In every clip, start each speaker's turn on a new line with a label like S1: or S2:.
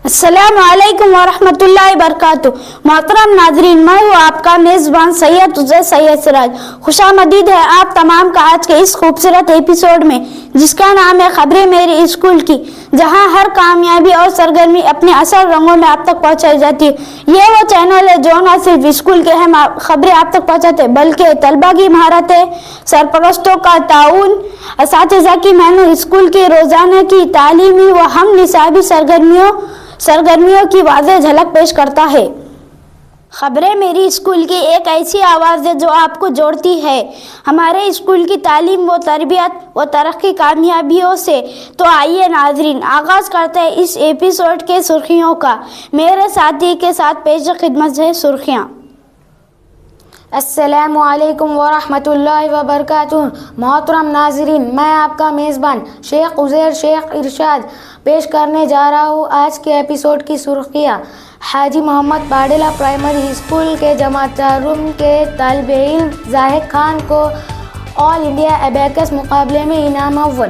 S1: अस्सलाम वालेकुम वरहमतुल्लाहि वबरकातुह। मोहतरम नाजरीन, मैं हूँ आपका मेज़बान सैयद उज़ैर सैयद सिराज। खुशामदीद है आप तमाम का आज के इस खूबसूरत एपिसोड में, जिसका नाम है खबरें मेरे स्कूल की, जहाँ हर कामयाबी और सरगर्मी अपने असल रंगों में आप तक पहुँचाई जाती है। ये वो चैनल है जो न सिर्फ स्कूल के अहम खबरें आप तक पहुँचाते बल्कि तलबा की महारतें, सरपरस्तों का ताउन, असातिज़ा की मेहनत, स्कूल की रोज़ाना की तालीमी व हम निसाबी सरगर्मियों की वाज़ेह झलक पेश करता है। खबरें मेरी स्कूल की एक ऐसी आवाज़ है जो आपको जोड़ती है हमारे स्कूल की तालीम व तरबियत व तरक्की कामयाबियों से। तो आइए नाजरीन, आगाज़ करते हैं इस एपिसोड के सुर्खियों का। मेरे साथी के साथ पेश खिदमत है सुर्खियाँ।
S2: अस्सलामु अलैकुम वरहमतुल्लाहि वबरकातुह। मोहतरम नाजरीन, मैं आपका मेज़बान शेख उज़ैर शेख इरशाद पेश करने जा रहा हूँ आज के एपिसोड की सुर्खियाँ। हाजी मोहम्मद पाडेला प्राइमरी स्कूल के जमात चारूम के तालिबे इल्म जाहिद खान को ऑल इंडिया एबेकस मुकाबले में इनाम अव्वल।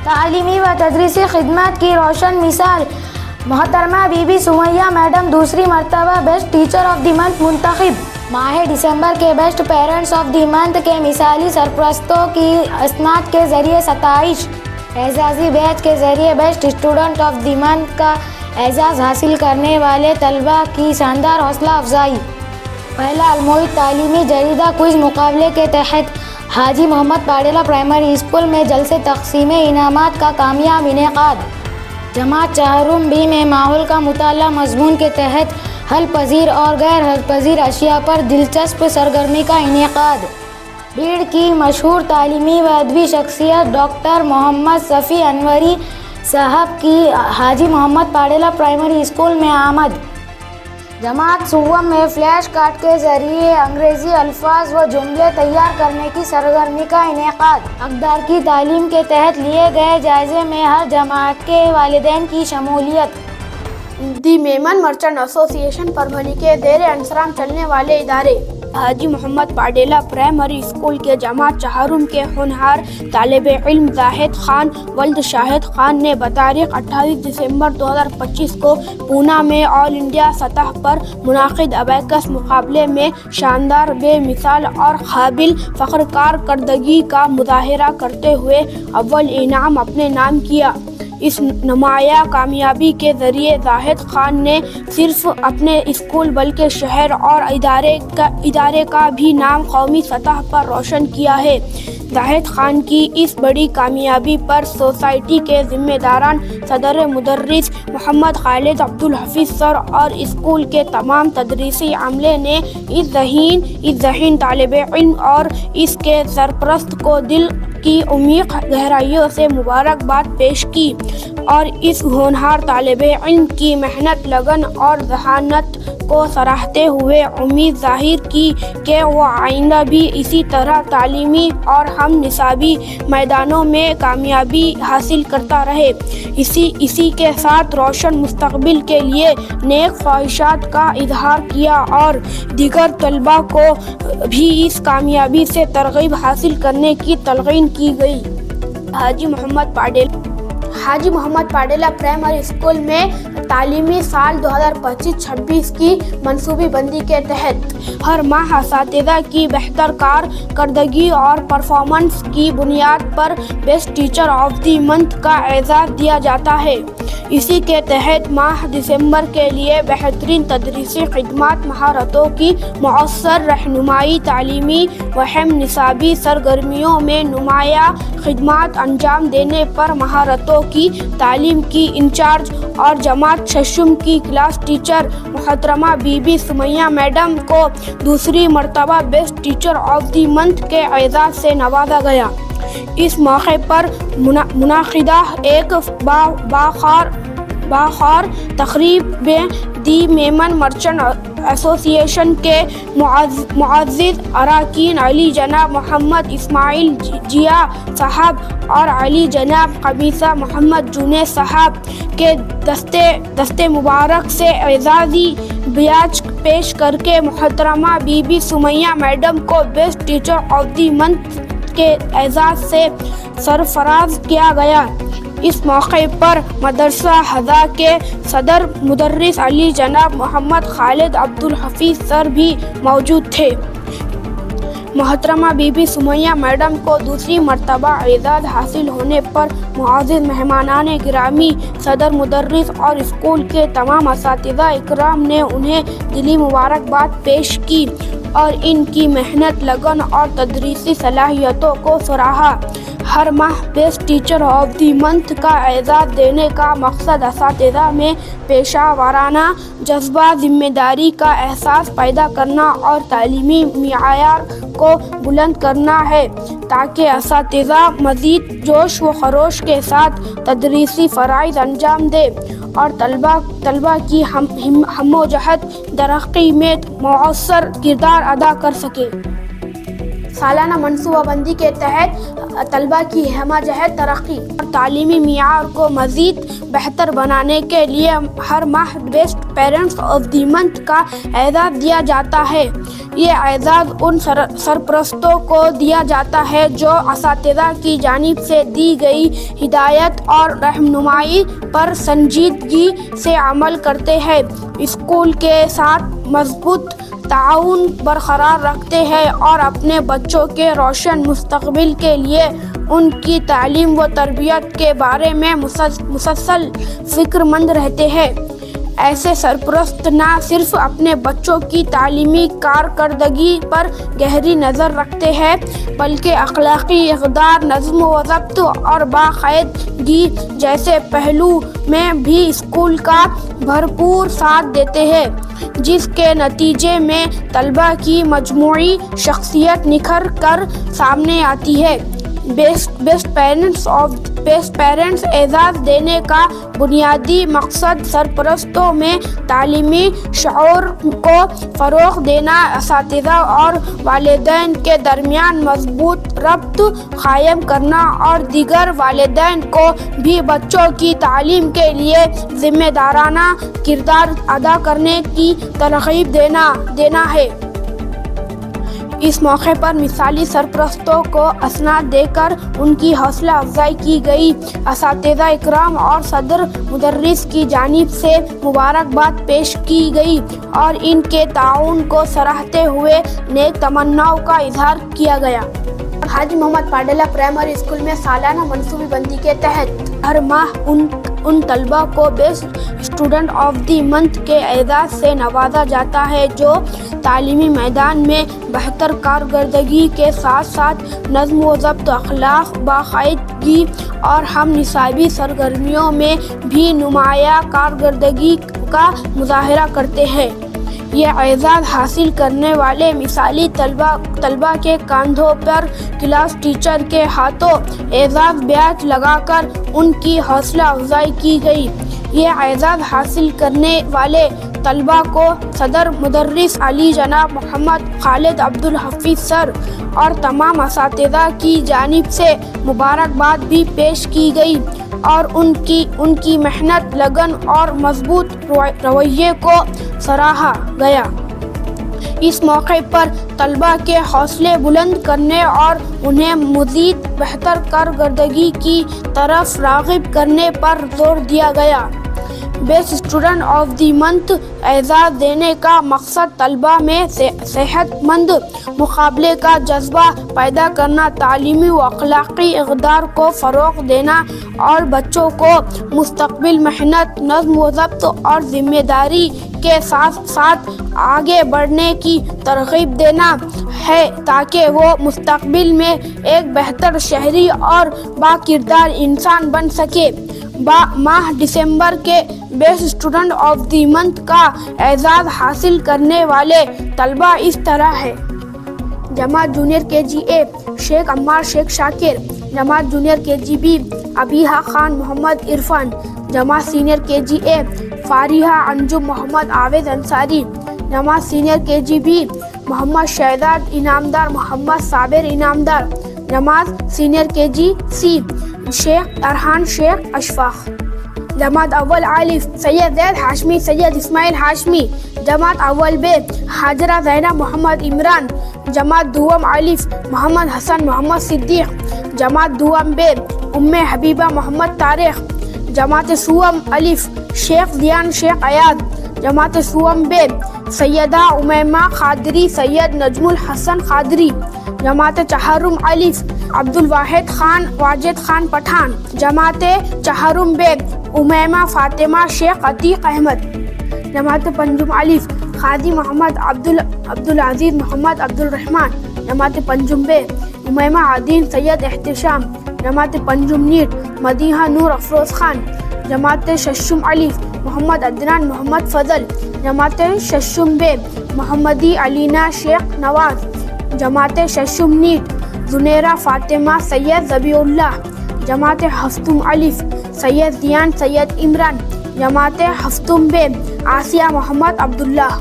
S2: तालीमी व तदरीसी खिदमत की रोशन मिसाल मोहतरमा बीबी सुमैया मैडम दूसरी मरतबा best teacher of the month मुंतखब। माह दिसंबर के best parents of the month के मिसाली सरपरस्तों की अस्नात के ज़रिए 27, एजाज़ी बैच के ज़रिए best student of the month का एजाज़ हासिल करने वाले तलबा की शानदार हौसला अफजाई। पहला अलमोई तालीमी जरीदा क्विज़ मुकाबले के तहत हाजी मोहम्मद पाडेला प्राइमरी स्कूल में जलसे तक़सीम इनामात का कामयाब इनेकाद। जमात चारूम बी में माहौल का मुताला मज़मून के तहत हल पजीर और गैर हल पजीर अशिया पर दिलचस्प सरगर्मी का इनेकाद। भीड़ की मशहूर तालीमी व अदबी शख्सियत डॉक्टर मोहम्मद सफ़ी अनवरी साहब की हाजी मोहम्मद पाडेला प्राइमरी स्कूल में आमद। जमात सुवम में फ्लैश कार्ड के ज़रिए अंग्रेज़ी अल्फाज व जुमले तैयार करने की सरगर्मी का इनेकाद। अक़दार की तालीम के तहत लिए गए जायज़े में हर जमात के वालिदैन की शमूलियत।
S1: दी मेमन मर्चेंट एसोसिएशन परभनी के ज़ेर अंसराम चलने वाले इदारे हाजी मोहम्मद पाडेला प्राइमरी स्कूल के जमात चारूम के होनहार तालिबे इल्म जाहिद खान वल्द शाहिद खान ने बतारीख 28 दिसंबर 2025 को पूना में ऑल इंडिया सतह पर मुनाकिद अबैकस मुकाबले में शानदार, बेमिसाल और काबिल फ़ख्र कारकर्दगी का मुज़ाहिरा करते हुए अव्वल इनाम अपने नाम किया। इस नुमाया कामयाबी के ज़रिए जाहिद खान ने सिर्फ अपने स्कूल बल्कि शहर और इदारे का भी नाम कौमी सतह पर रोशन किया है। जाहिद खान की इस बड़ी कामयाबी पर सोसाइटी के ज़िम्मेदारान सदर मुदर्रिस मोहम्मद खालिद अब्दुल हफीज़ सर और स्कूल के तमाम तदरीसी अमले ने इस ज़हीन तालिबे इल्म और इसके सरपरस्त को दिल की उम्मीद गहराइयों से मुबारकबाद पेश की और इस होनहार तालिबे इल्म की मेहनत, लगन और जहानत को सराहते हुए उम्मीद जाहिर की कि वो आइंदा भी इसी तरह तालीमी और हम निसाबी मैदानों में कामयाबी हासिल करता रहे। इसी के साथ रोशन मुस्तकबिल के लिए नेक ख्वाहिशात का इजहार किया और दीगर तलबा को भी इस कामयाबी से तरगीब हासिल करने की तलकीन की गई। हाजी मोहम्मद पाडेला प्राइमरी स्कूल में तालीमी साल 2025-26 की मनसूबी बंदी के तहत हर माह असातिज़ा की बेहतर कारकर्दगी और परफॉर्मेंस की बुनियाद पर best teacher of the month का एजाज़ दिया जाता है। इसी के तहत माह दिसंबर के लिए बेहतरीन तदरीसी खिदमत, महारतों की मौसर रहनुमाई, तालीमी व हम निसाबी सरगर्मियों में नुमाया खिदमत अंजाम देने पर महारतों की तालीम की इंचार्ज और जमात शशुम की क्लास टीचर मोहतरमा बीबी सुमैया मैडम को दूसरी मरतबा best teacher of the month के एजाज़ से नवाजा गया। इस मौके पर मुनाकिदा एक बाखार तकरीब में दी मेमन मर्चेंट एसोसिएशन के मुअज़्ज़िज़ अरकान अली जनाब मोहम्मद इस्माइल जिया साहब और अली जनाब कबीसा मोहम्मद जुनैद साहब के दस्ते मुबारक से एजाज़ी ब्याज पेश करके मोहतरमा बीबी सुमैया मैडम को best teacher of the month के एजाज़ से सरफराज किया गया। اس موقع پر مدرسہ حضا کے صدر مدرس علی جناب محمد خالد عبدالحفیظ سر بھی موجود تھے۔ محترمہ بی بی سمیہ میڈم کو دوسری مرتبہ اعزاز حاصل ہونے پر معزز مہمانان گرامی، صدر مدرس اور اسکول کے تمام اساتذہ اکرام نے انہیں دلی مبارکباد پیش کی اور ان کی محنت، لگن اور تدریسی صلاحیتوں کو سراہا۔ ہر ماہ best teacher of the month کا اعزاز دینے کا مقصد اساتذہ میں پیشہ ورانہ جذبہ، ذمہ داری کا احساس پیدا کرنا اور تعلیمی معیار کو بلند کرنا ہے تاکہ اساتذہ مزید جوش و خروش کے ساتھ تدریسی فرائض انجام دیں اور طلبہ کی ہم و جہت ترقی میں مؤثر کردار ادا کر سکیں۔ سالانہ منصوبہ بندی کے تحت طلبہ کی ہم جہت ترقی اور تعلیمی معیار کو مزید بہتر بنانے کے لیے ہر ماہ best parents of the month کا اعزاز دیا جاتا ہے۔ یہ اعزاز ان سرپرستوں کو دیا جاتا ہے جو اساتذہ کی جانب سے دی گئی ہدایت اور رہنمائی پر سنجیدگی سے عمل کرتے ہیں، اسکول کے ساتھ مضبوط تعاون برقرار رکھتے ہیں اور اپنے بچوں کے روشن مستقبل کے لیے ان کی تعلیم و تربیت کے بارے میں مسلسل فکر مند رہتے ہیں۔ ایسے سرپرست نہ صرف اپنے بچوں کی تعلیمی کارکردگی پر گہری نظر رکھتے ہیں بلکہ اخلاقی اقدار، نظم و ضبط اور باقاعدگی جیسے پہلو میں بھی اسکول کا بھرپور ساتھ دیتے ہیں، جس کے نتیجے میں طلبہ کی مجموعی شخصیت نکھر کر سامنے آتی ہے۔ بیسٹ پیرنٹس اعزاز دینے کا بنیادی مقصد سرپرستوں میں تعلیمی شعور کو فروغ دینا، اساتذہ اور والدین کے درمیان مضبوط ربط قائم کرنا اور دیگر والدین کو بھی بچوں کی تعلیم کے لیے ذمہ دارانہ کردار ادا کرنے کی ترغیب دینا ہے۔ اس موقع پر مثالی سرپرستوں کو اسناد دے کر ان کی حوصلہ افزائی کی گئی۔ اساتذہ اکرام اور صدر مدرس کی جانب سے مبارکباد پیش کی گئی اور ان کے تعاون کو سراہتے ہوئے نیک تمناؤں کا اظہار کیا گیا۔ حاجی محمد پاڈیلا پرائمری اسکول میں سالانہ منصوبہ بندی کے تحت ہر ماہ ان طلبہ کو best student of the month کے اعزاز سے نوازا جاتا ہے جو تعلیمی میدان میں بہتر کارکردگی کے ساتھ ساتھ نظم و ضبط، اخلاق، باقاعدگی اور ہم نصابی سرگرمیوں میں بھی نمایاں کارکردگی کا مظاہرہ کرتے ہیں۔ یہ اعزاز حاصل کرنے والے مثالی طلبہ کے کاندھوں پر کلاس ٹیچر کے ہاتھوں اعزاز بیاج لگا کر ان کی حوصلہ افزائی کی گئی۔ یہ اعزاز حاصل کرنے والے طلبہ کو صدر مدرس علی جناب محمد خالد عبدالحفیظ سر اور تمام اساتذہ کی جانب سے مبارکباد بھی پیش کی گئی اور ان کی محنت، لگن اور مضبوط رویے کو سراہا گیا۔ اس موقع پر طلبہ کے حوصلے بلند کرنے اور انہیں مزید بہتر کارکردگی کی طرف راغب کرنے پر زور دیا گیا۔ Best student of the month اعزاز دینے کا مقصد طلبہ میں صحت مند مقابلے کا جذبہ پیدا کرنا، تعلیمی و اخلاقی اقدار کو فروغ دینا اور بچوں کو مستقبل محنت، نظم و ضبط اور ذمہ داری کے ساتھ آگے بڑھنے کی ترغیب دینا ہے تاکہ وہ مستقبل میں ایک بہتر شہری اور باکردار انسان بن سکے۔ ماہ دسمبر کے best student of the month کا اعزاز حاصل کرنے والے طلبہ اس طرح ہے: جماعت جونیئر کے جی اے شیخ عمار شیخ شاکر، جماعت جونیئر کے جی بی ابیہا خان محمد عرفان، جماعت سینئر کے جی اے فارحہ انجم محمد عاوض انصاری، جماعت سینئر کے جی بی محمد شہزاد انعامدار محمد صابر انعامدار، جماعت سینئر کے جی سی شیخ ارحان شیخ اشفاق، جماعت اول الف سید زید ہاشمی سید اسماعیل ہاشمی، جماعت اول بے حاجرہ زینب محمد عمران، جماعت دوم الف محمد حسن محمد صدیق، جماعت دوم بے ام حبیبہ محمد طارق. جماعت سوم الف شیخ دیان شیخ ایاد. جماعت سوم بے سیدہ امیمہ قادری سید نجم الحسن قادری. جماعت چہارم الف عبد الواحد خان واجد خان پٹھان. جماعت چہارم بے امیمہ فاطمہ شیخ عتیق احمد. جماعت پنجم الف قاضی محمد عبدالعزیز محمد عبدالرحمن. جماعت پنجم بے امیمہ عدین سید احتشام. جماعت پنجم نیٹ مدیحہ نور افروز خان. جماعت ششم الف محمد عدنان محمد فضل. جماعت ششم بے محمدی علینا شیخ نواز. جماعت ششم نیٹ زنیرہ فاطمہ سید ذبیح اللہ. جماعت ہفتم الف سید دیان سید عمران. جماعت ہفتم بے آسیہ محمد عبداللہ.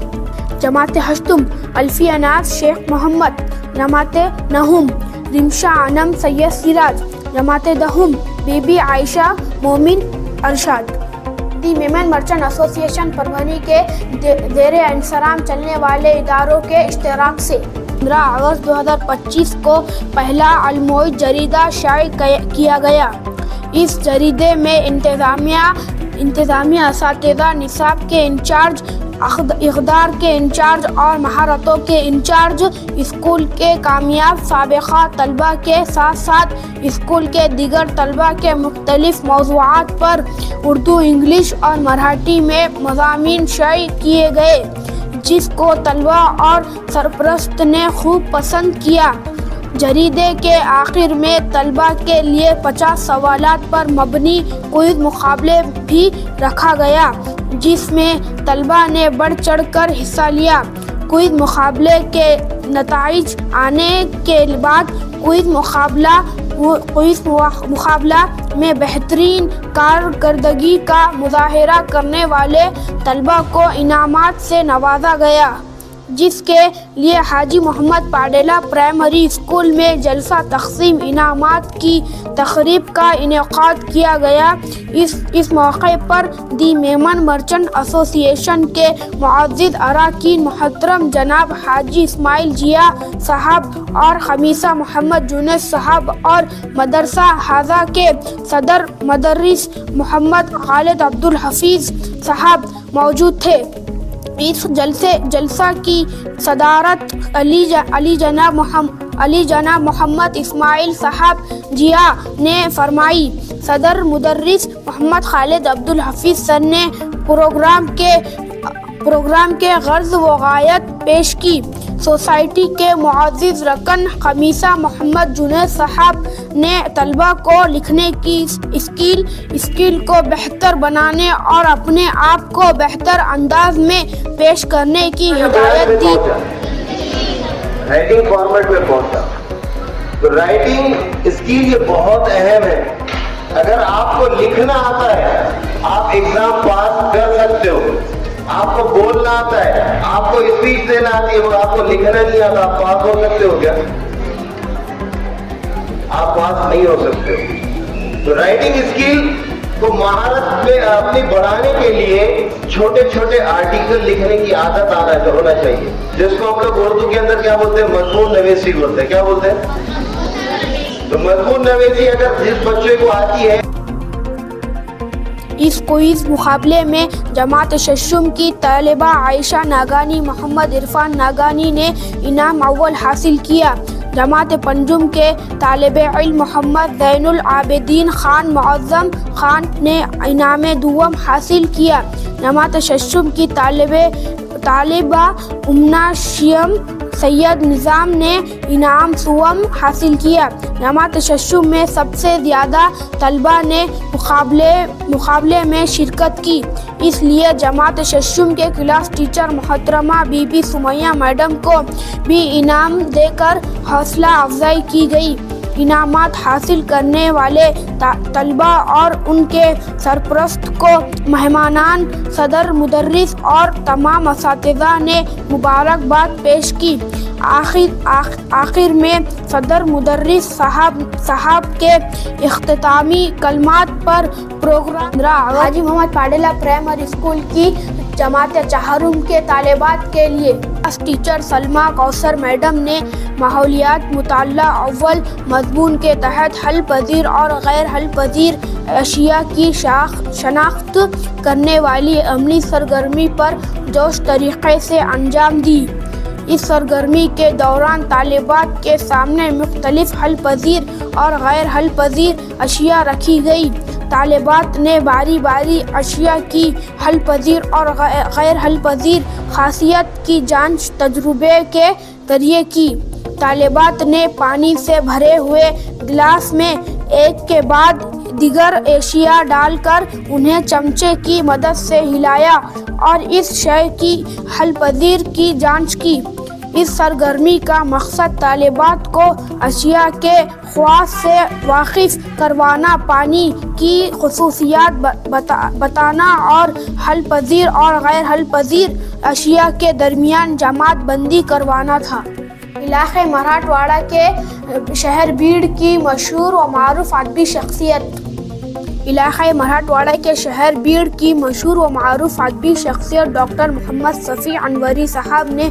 S1: جماعت ہشتم الفیہ ناز شیخ محمد. جماعت نہم رمشہ انم سید سراج. جماعت دہم بی بی عائشہ مومن ارشاد. دی میمن مرچنٹ ایسوسی ایشن پربھنی کے زیر انصرام چلنے والے اداروں کے اشتراک سے 15 اگست 2025 کو پہلا الموعد جریدہ شائع کیا گیا. اس جریدے میں انتظامیہ اساتذہ نصاب کے انچارج اقدار کے انچارج اور مہارتوں کے انچارج اسکول کے کامیاب سابقہ طلباء کے ساتھ ساتھ اسکول کے دیگر طلباء کے مختلف موضوعات پر اردو انگلش اور مراٹھی میں مضامین شائع کیے گئے جس کو طلباء اور سرپرست نے خوب پسند کیا. جریدے کے آخر میں طلباء کے لیے 50 سوالات پر مبنی کوئز مقابلے بھی رکھا گیا جس میں طلباء نے بڑھ چڑھ کر حصہ لیا. کوئز مقابلے کے نتائج آنے کے بعد کوئز مقابلہ میں بہترین کارکردگی کا مظاہرہ کرنے والے طلباء کو انعامات سے نوازا گیا جس کے لیے حاجی محمد پاڈیلا پرائمری اسکول میں جلسہ تقسیم انعامات کی تقریب کا انعقاد کیا گیا. اس موقع پر دی میمن مرچنٹ ایسوسی ایشن کے معزز اراکین محترم جناب حاجی اسماعیل جیا صاحب اور خمیسہ محمد یونس صاحب اور مدرسہ حاضہ کے صدر مدرس محمد خالد عبدالحفیظ صاحب موجود تھے. اس جلسہ کی صدارت علی جناب محمد اسماعیل صاحب جیا نے فرمائی. صدر مدرس محمد خالد عبدالحفیظ سر نے پروگرام کے غرض و غایت پیش کی. سوسائٹی کے معزز رکن خمیسہ محمد یونس صاحب نے طلباء کو لکھنے کی اسکل کو بہتر بنانے اور اپنے آپ کو بہتر انداز میں پیش کرنے کی ہدایت دی.
S3: رائٹنگ فارمیٹ میں پہنچا تو رائٹنگ اسکل یہ بہت اہم ہے. اگر آپ کو لکھنا آتا ہے آپ ایگزام پاس کر سکتے ہو. آپ کو بولنا آتا ہے, آپ کو اسپیچ دینا آتی ہے, اور آپ کو لکھنا نہیں آتا, آپ پاس ہو سکتے ہو کیا؟ آپ پاس نہیں ہو سکتے ہو. تو رائٹنگ اسکل کو مہارت میں اپنی بڑھانے کے لیے چھوٹے چھوٹے آرٹیکل لکھنے کی عادت ہونا چاہیے, جس کو ہم لوگ اردو کے اندر کیا بولتے ہیں, مضمون نویسی بولتے ہیں. کیا بولتے ہیں؟ تو مضمون نویسی اگر جس بچے کو آتی ہے.
S1: اس کوئز مقابلے میں جماعت ششم کی طالبہ عائشہ ناگانی محمد عرفان ناگانی نے انعام اول حاصل کیا. جماعت پنجم کے طالب علم محمد زین العابدین خان معظم خان نے انعام دوم حاصل کیا. جماعت ششم کی طالبہ امنا شیم سید نظام نے انعام سوم حاصل کیا. جماعت ششم میں سب سے زیادہ طلباء نے مقابلے میں شرکت کی, اس لیے جماعت ششم کے کلاس ٹیچر محترمہ بی بی سمیہ میڈم کو بھی انعام دے کر حوصلہ افزائی کی گئی. انعامات حاصل کرنے والے طلباء اور ان کے سرپرست کو مہمانان, صدر مدرس اور تمام اساتذہ نے مبارکباد پیش کی. آخر میں صدر مدرس صاحب کے اختتامی کلمات پر پروگرام حاجی محمد پاڈیلا پرائمری اسکول کی जमात चहारुम के तालिबात के लिए टीचर सलमा कौसर मैडम ने माहौलियात मुताल्ला अव्वल मजमून के तहत हल पजीर और गैर हल पजीर अशिया की शनाख्त करने वाली अमली सरगर्मी पर जोश तरीक़े से अंजाम दी। इस सरगर्मी के दौरान तालिबात के सामने मुख्तलिफ हल पजीर और गैर हल पजीर अशिया रखी गई। तालिबात ने बारी बारी अशिया की हल पजीर और गैर हल पजीर खासियत की जांच तजुर्बे के जरिए की। तालिबात ने पानी से भरे हुए गिलास में एक के बाद दिगर एशिया डालकर उन्हें चमचे की मदद से हिलाया और इस शय की हल पजीर की जांच की। इस सरगर्मी का मकसद तालिबात को अशिया के ख्वास से वाकिफ करवाना, पानी की खुसूसियात बताना और हल पजीर और गैर हल पजीर अशिया के दरमियान जमात बंदी करवाना था। इलाके मराठवाड़ा के शहर बीड़ की मशहूर व मारूफ अदबी शख्सियत। इलाक़े मराठवाड़ा के शहर बीड़ की मशहूर व मारूफ अदबी शख्सियत डॉक्टर मोहम्मद शफी अनवरी साहब ने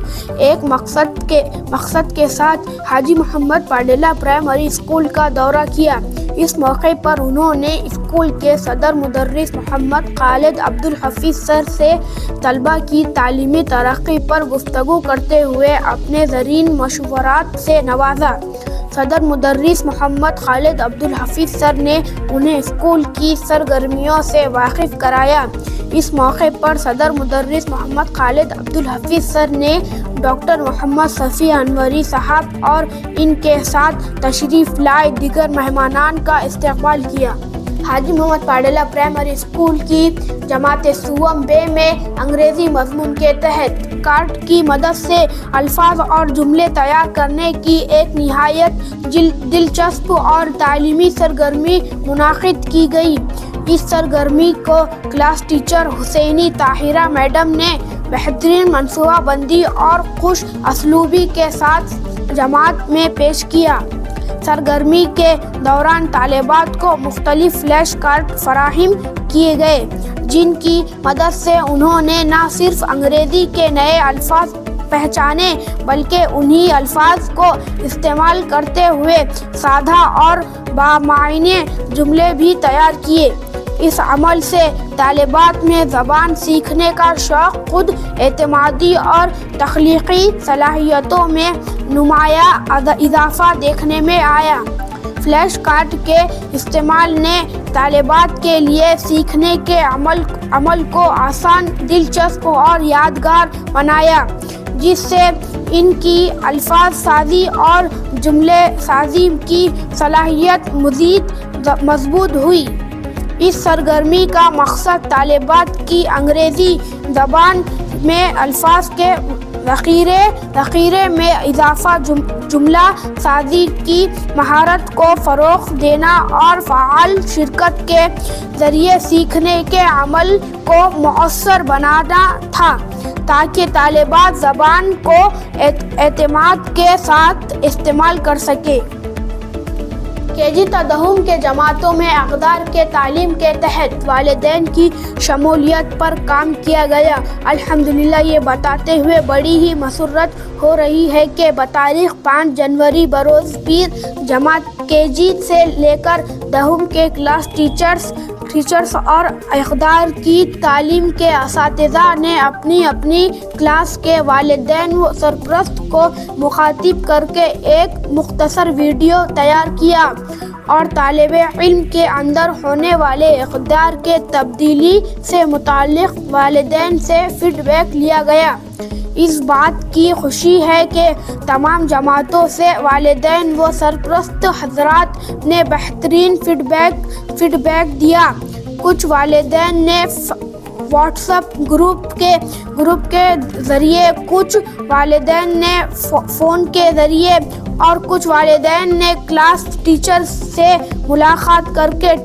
S1: एक मकसद के साथ हाजी मोहम्मद पाडेला प्राइमरी स्कूल का दौरा किया। इस मौके पर उन्होंने स्कूल के सदर मुदर्रिस मोहम्मद खालिद अब्दुल हफीज सर से तलबा की तालीमी तरक्की पर गुफ्तगू करते हुए अपने ज़रीन मशवरात से नवाजा। सदर मुदर्रिस मोहम्मद खालिद अब्दुल हफीज सर ने उन्हें स्कूल की सरगर्मियों से वाकिफ कराया। इस मौके पर सदर मुदर्रिस मोहम्मद खालिद अब्दुल हफीज सर ने डॉक्टर मोहम्मद शफी अनवरी साहब और इनके साथ तशरीफ़ लाए दीगर मेहमानान का इस्तकबाल किया। हाजी मोहम्मद पाडेला प्राइमरी स्कूल की जमात सुवम बे में अंग्रेज़ी मजमून के तहत कार्ड की मदद से अल्फाज और जुमले तैयार करने की एक निहायत दिलचस्प और तालीमी सरगर्मी मुनाकिद की गई। इस सरगर्मी को class teacher Hussaini Tahira madam ने बेहतरीन मनसूबा बंदी और खुश असलूबी के साथ जमात में पेश किया। सरगर्मी के दौरान तालिबात को मुख्तलिफ फ्लैश कार्ड फराहिम किए गए, जिनकी मदद से उन्होंने न सिर्फ अंग्रेज़ी के नए अल्फाज पहचाने बल्कि उन्हीं अल्फाज को इस्तेमाल करते हुए सादा और बामायने जुमले भी तैयार किए। इस अमल से तालिबात में ज़बान सीखने का शौक़, खुद एतमादी और तख्लीक़ी सलाहियतों में नुमाया इजाफ़ा देखने में आया। फ्लैश कार्ड के इस्तेमाल ने तालिबात के लिए सीखने के अमल को आसान, दिलचस्प और यादगार बनाया, जिससे इनकी अल्फाज साजी और जुमले साजी की सलाहियत मज़ीद मजबूत हुई। इस सरगर्मी का मकसद तालिबात की अंग्रेज़ी ज़बान में अल्फाज के ज़ख़ीरे में इजाफ़ा, जुमला साजी की महारत को फ़रोग़ देना और फ़आल शिरकत के ज़रिए सीखने के अमल को मौसर बनाना था, ताकि तालिबात ज़बान को एतमाद के साथ इस्तेमाल कर सके। केजी तदहुम के जमातों में अक़दार के तालीम के तहत वालिदैन की शमूलियत पर काम किया गया। अल्हम्दुलिल्लाह ये बताते हुए बड़ी ही मसरत हो रही है कि बतारीख़ 5 जनवरी बरोज़ पीर जमात केजी से लेकर दहुम के क्लास टीचर्स और अक़दार की तालीम के असातिज़ा ने अपनी अपनी क्लास के वालिदैन व सरपरस्त को मुखातिब करके एक मुख्तसर वीडियो तैयार किया और तालिबे इल्म के अंदर होने वाले इक़दार के तब्दीली से मुताल्लिक़ वालिदैन से फ़ीडबैक लिया गया। इस बात की खुशी है कि तमाम जमातों से वालिदैन व सरपरस्त हज़रात ने बेहतरीन फ़ीडबैक दिया। कुछ वालिदैन ने व्हाट्सएप ग्रुप के ज़रिए, कुछ वालिदैन ने फ़ोन के ज़रिए और कुछ वालिदैन ने क्लास टीचर से मुलाकात करके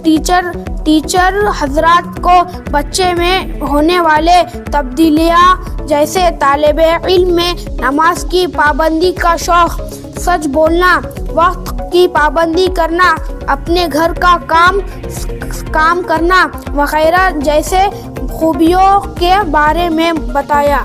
S1: टीचर हज़रात को बच्चे में होने वाले तब्दीलियाँ जैसे तालिबे इल्म में नमाज की पाबंदी का शौक़, सच बोलना, वक्त की पाबंदी करना, अपने घर का काम करना वगैरह जैसे खूबियों के बारे में बताया।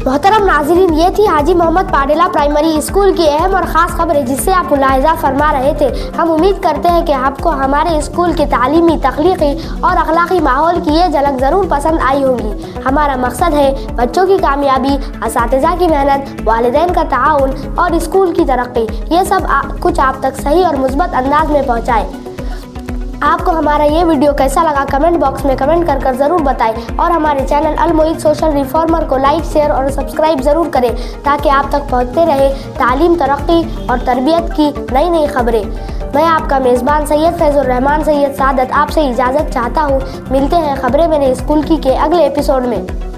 S4: मोहतरम नाज़रीन, ये थी हाजी मोहम्मद पाडेला प्राइमरी स्कूल की अहम और ख़ास खबरें जिससे आप मुलाहिज़ा फरमा रहे थे। हम उम्मीद करते हैं कि आपको हमारे स्कूल के तालीमी, तख्लीक़ी और अखलाक़ी माहौल की ये झलक ज़रूर पसंद आई होगी। हमारा मकसद है बच्चों की कामयाबी, असातिज़ा की मेहनत, वालिदैन का ताउन और स्कूल की तरक्की, ये सब कुछ आप तक सही और मुस्बत अंदाज में पहुँचाए। आपको हमारा ये वीडियो कैसा लगा कमेंट बॉक्स में कमेंट कर ज़रूर बताएं और हमारे चैनल अल मोईद सोशल रिफॉर्मर को लाइक, शेयर और सब्सक्राइब ज़रूर करें ताकि आप तक पहुंचते रहे तालीम, तरक्की और तरबियत की नई नई खबरें। मैं आपका मेज़बान सैयद फैज़ुर रहमान सैयद सादत आपसे इजाज़त चाहता हूँ। मिलते हैं खबरें मेरे स्कूल की के अगले एपिसोड में।